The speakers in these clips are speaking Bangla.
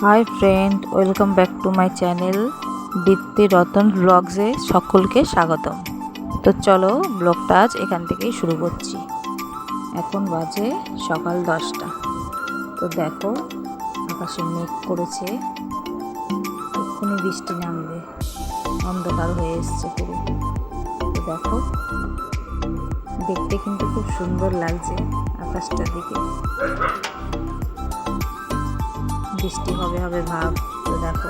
High friend, welcome back to my channel Dipti Ratan ব্লগসে সকলকে স্বাগতম। তো চলো ব্লগটা আজ এখান থেকেই শুরু করছি। এখন বাজে সকাল 10টা। তো দেখো আকাশে মেঘ করেছে, এক্ষুনি বৃষ্টি নামবে, অন্ধকার হয়ে এসছে পুরো। তো দেখো দেখতে কিন্তু খুব সুন্দর লাগছে আকাশটার দিকে, বৃষ্টি হবে হবে ভাব। তো দেখো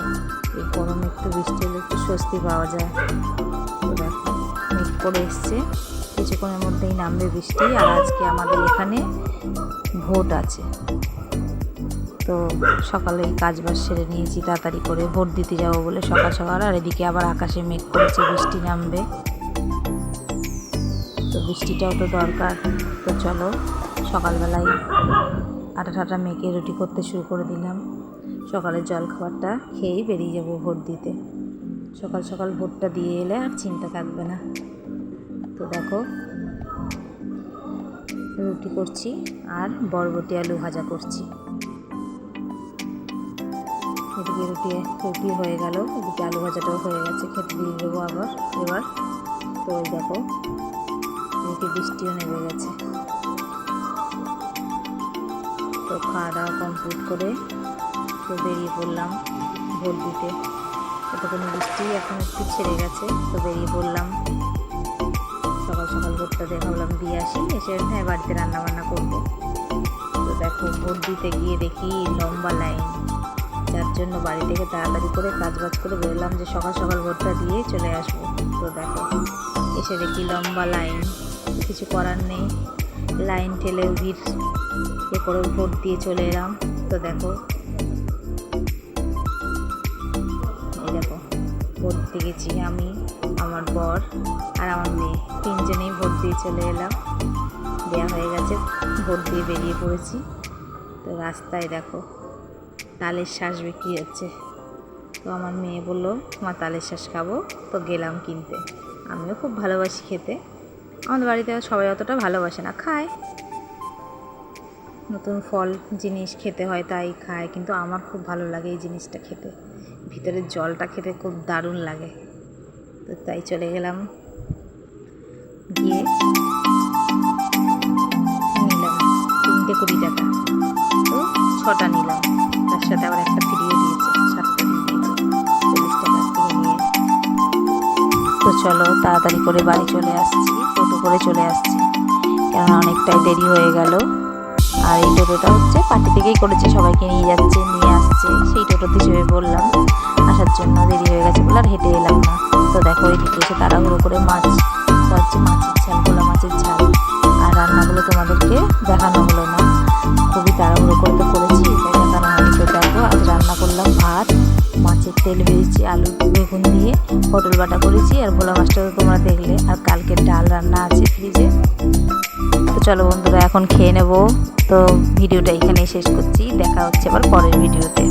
এই গরমে একটু বৃষ্টি হলে একটু স্বস্তি পাওয়া যায়। তো দেখো মেঘ করে এসছে, কিছুক্ষণের মধ্যেই নামবে বৃষ্টি। আর আজকে আমাদের এখানে ভোট আছে, তো সকালে এই কাজবাজ সেরে নিয়েছি তাড়াতাড়ি করে, ভোট দিতে যাবো বলে সকাল সকাল। আর এদিকে আবার আকাশে মেঘ করেছে, বৃষ্টি নামবে, তো বৃষ্টিটাও তো দরকার। তো চলো সকালবেলায় আটা ঠাটা মেখে রুটি করতে শুরু করে দিলাম। সকালের জলখাবারটা খেয়েই বেরিয়ে যাব ভোট দিতে। সকাল সকাল ভোটটা দিয়ে এলে আর চিন্তা থাকবে না। তো দেখো রুটি করছি আর বরবটি আলু ভাজা করছি। এদিকে রুটি হয়ে গেল, এদিকে আলু ভাজাটাও হয়ে গেছে, খেতে দিয়ে দেবো এবার। তো ওই দেখো এদিকে বৃষ্টিও নেমে গেছে। তো খাওয়া দাওয়া কমপ্লিট করে তো বেরিয়ে পড়লাম ভোট দিতে। এতক্ষণ বৃষ্টি এখন একটু ছেড়ে গেছে, তো বেরিয়ে পড়লাম। সকাল সকাল ভোটটা ভাবলাম দিয়ে আসি, এসে বাড়িতে রান্নাবান্না করবো। তো দেখো ভোট দিতে গিয়ে দেখি লম্বা লাইন, যার জন্য বাড়ি থেকে তাড়াতাড়ি করে কাজবাজ করে বেরোলাম যে সকাল সকাল ভোটটা দিয়ে চলে আসবো। তো দেখো এসে দেখি লম্বা লাইন, কিছু করার নেই, লাইন ঠেলে ভিড় করে ভোট দিয়ে চলে এলাম। তো দেখো এই দেখো ভোট দিয়ে গেছি আমি, আমার বর আর আমার মেয়ে, তিনজনেই ভোট দিয়ে চলে এলাম। দেওয়া হয়ে গেছে, ভোট দিয়ে বেরিয়ে পড়েছি। তো রাস্তায় দেখো তালের শ্বাস বিক্রি হচ্ছে। তো আমার মেয়ে বললো মা তালের শ্বাস খাবো, তো গেলাম কিনতে। আমিও খুব ভালোবাসি খেতে, আমাদের বাড়িতে সবাই অতটা ভালোবাসে না, খায়, নতুন ফল জিনিস খেতে হয় তাই খায়, কিন্তু আমার খুব ভালো লাগে এই জিনিসটা খেতে, ভিতরের জলটা খেতে খুব দারুণ লাগে। তো তাই চলে গেলাম, গিয়ে নিলাম 320 টাকা, তো 6টা নিলাম, তার সাথে আবার একটা ফ্রিও দিয়েছে, 7টা দিয়ে দিয়েছে 40 টাকা থেকে নিয়ে। তো চলো তাড়াতাড়ি করে বাড়ি চলে আসছি, টোটো করে চলে আসছি, কেননা অনেকটাই দেরি হয়ে গেল। আর এই টোটোটা হচ্ছে পার্টি থেকেই করেছে, সবাইকে নিয়ে যাচ্ছে নিয়ে আসছে, সেই টোটোতে চেপে বললাম, আসার জন্য দেরি হয়ে গেছে বলে আর হেঁটে এলাম না। তো দেখো এদিকে এসে তাড়াহুড়ো করে মাছ হচ্ছে, মাছের ঝাল, ভোলা মাছের ঝাল। আর রান্নাগুলো তোমাদেরকে দেখানো হলো না, খুবই তাড়াহুড়ো করে তো করেছি তাই দেখানো হয়নি। তো দেখো আজ রান্না করলাম ভাত, মাছের তেল ভেজেছি, আলু বেগুন দিয়ে পটল বাটা করেছি, আর ভোলা মাছটা তো তোমরা দেখলে, আর কালকের ডাল রান্না আছে ফ্রিজে। তো চলো বন্ধুরা এখন খেয়ে নেবো। তো ভিডিওটা এখানেই শেষ করছি, দেখা হচ্ছে আবার পরের ভিডিওতে।